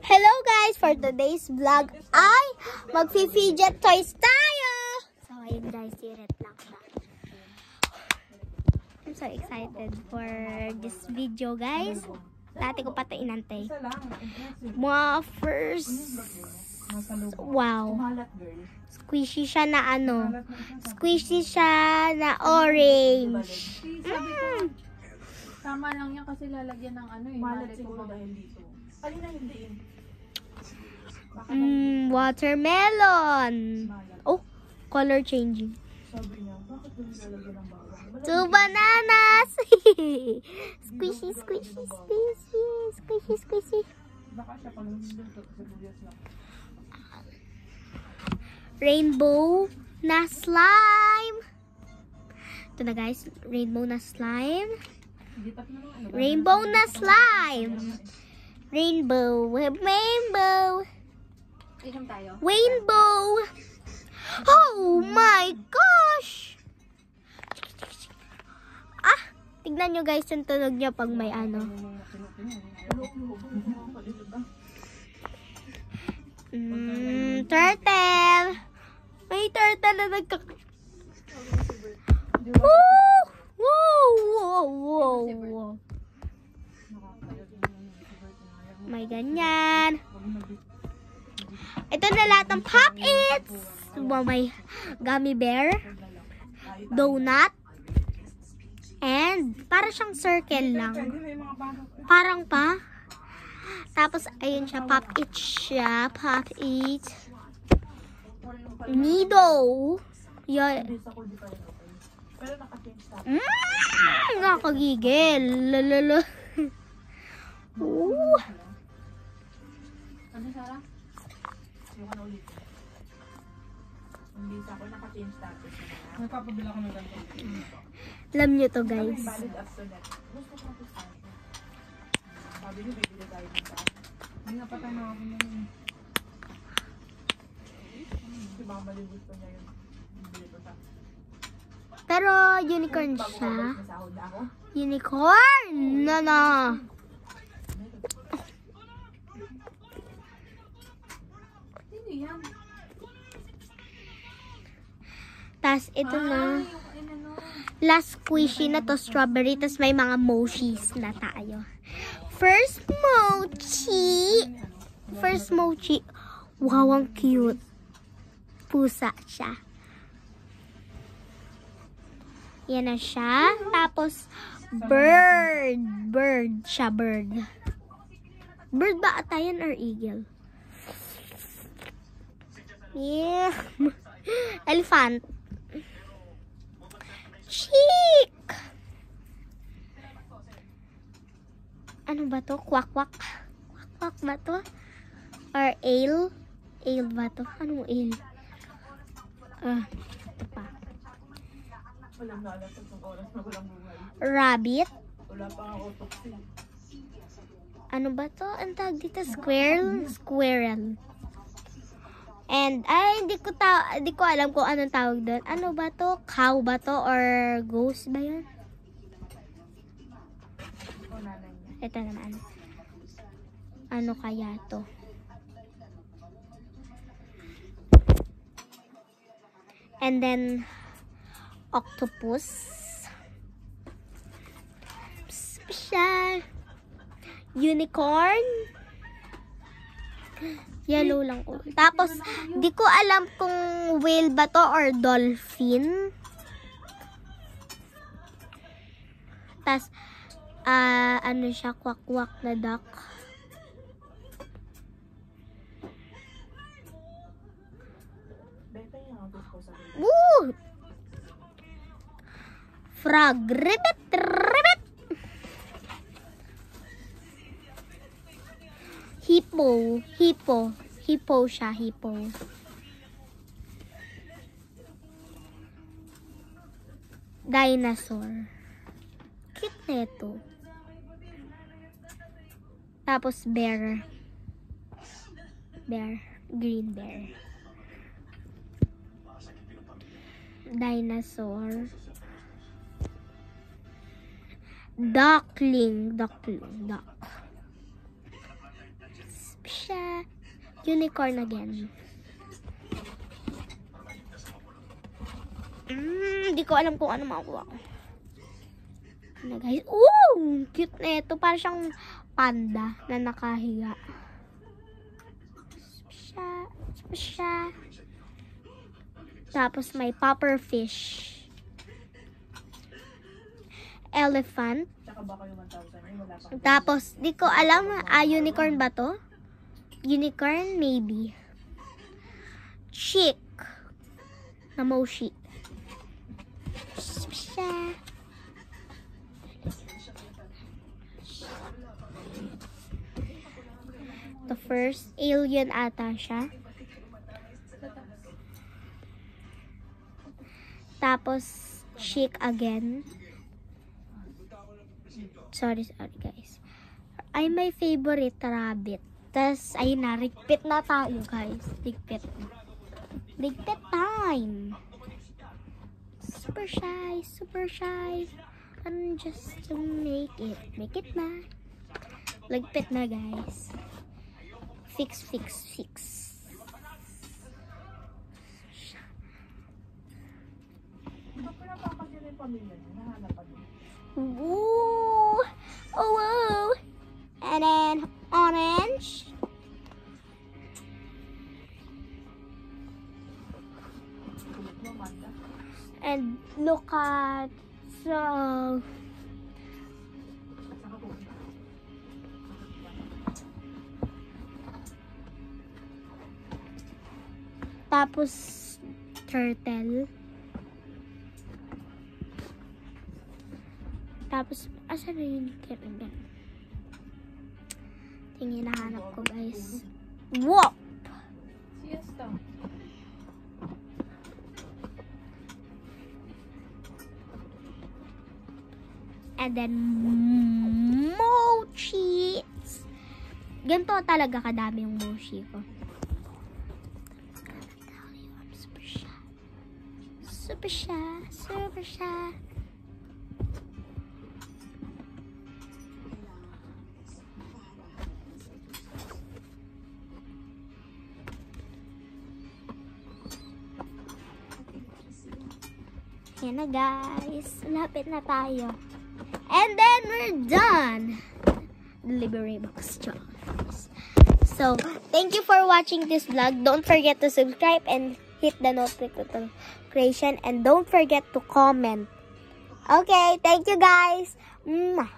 Hello guys! For today's vlog ay magfi-fidget toys tayo! So ayun guys, siret lang siya. I'm so excited for this video guys. Dati ko pa ito inantay. Mga first... Wow! Squishy siya na ano. Squishy siya na orange. Tama lang yan kasi lalagyan ng ano eh. Malat siguro dahil dito. Alin na hindi yun? Watermelon. Oh, color changing. Sabi niya, bakit doon nilalagyan ng bawang? 2 bananas. Squishy, squishy, squishy, squishy, squishy. Baka siya pang niluluto sa buyas lang. Rainbow na slime. Ito na guys, rainbow na slime. Rainbow na slime. Rainbow, rainbow. Inom tayo. Rainbow. Oh my gosh. Ah, tignan nyo guys yung tunog niya pag may ano. Turtle. May turtle na nagkak... Woo! Wow! Wow! Wow! Wow! May ganyan. Ito na lahat ng Pop-Its. Wow, may gummy bear, donut, and para siyang circle lang. Parang pa. Tapos, ayun siya. Pop-Its siya. Pop-Its. Nido. Yan. Nakakagigil. Lalala. Ano, Sarah? Yung ano ulit. Hindi sa ako naka-change status. Nagpapabila ko ng ganito. Alam nyo to guys. Valid after that. Gusto ko ito sa akin. Sabi niyo, bibili tayo dito. Hindi nga pa tayo nakakabili yun. Si Mama yung gusto niya yun. Bibili ko sa akin. Pero unicorn siya. Nasahod na ako. Unicorn! Na. Hindi yan. Tas ito na. Last squishy na to, strawberry. Tas may mga mochis na tayo. First mochi. First mochi. Wow, ang cute. Pusa siya. Yan na siya. Tapos, bird. Bird siya, bird. Bird ba atayan or eagle? Yeah. Elephant. Chick. Ano ba to? Kwak-kwak. Kwak-kwak ba to? Or ale? Ale ba to? Anong ale? Ito pa. Walang nalasag ng oras na walang buhay. Rabbit. Wala pa ang autopsy. Ano ba to? Ang tawag dito? Squirrel? Squirrel. And, ay, hindi ko alam kung anong tawag doon. Ano ba to? Cow ba to? Or ghost ba yun? Ito naman. Ano kaya to? And then, octopus. Special. Unicorn. Yellow lang ko. Tapos, di ko alam kung whale ba to or dolphin. Tapos, ano siya, kwak-kwak na duck. Woo! Frog. Ribbit, ribbit. Hippo. Hippo. Hippo siya, hippo. Dinosaur. Cute neto. Tapos bear. Bear. Green bear. Dinosaur. Duckling. Duck. Siya. Unicorn again. Hindi ko alam kung ano makuha ko. Ano guys? Ooh! Cute na ito. Parang siyang panda na nakahiga. Siya. Tapos may pufferfish. Elephant. Tsaka baka yung 1,000 yun, wala pa. Tapos, di ko alam. Unicorn ba to? Unicorn, maybe. Chick. Na moshi. Siya. The first alien ata siya. Tapos, chick again. Sorry guys. Ay, my favorite rabbit. Tapos, ayun na, rigpit na tayo guys. Rigpit. Rigpit time. Super shy, super shy. And just to make it na. Ligpit na guys. Fix. Ito pinapapansin yung pamilya niya, nahanap pa din. Ooh. Oh, wow. And then, orange. Kulit mo, Amanda. And look at, so, Saka po. tapos, turtle. Tapos, asan na yun? Tingin, nahanap ko guys. Wow! Siesta. And then, mochi. Ganito talaga kadami yung mochi ko. I'm super shy. Super shy. Yan na guys. Lapit na tayo. And then we're done. Delivery box jobs. So, thank you for watching this vlog. Don't forget to subscribe and hit the notification. And don't forget to comment. Okay, thank you guys. Mwah.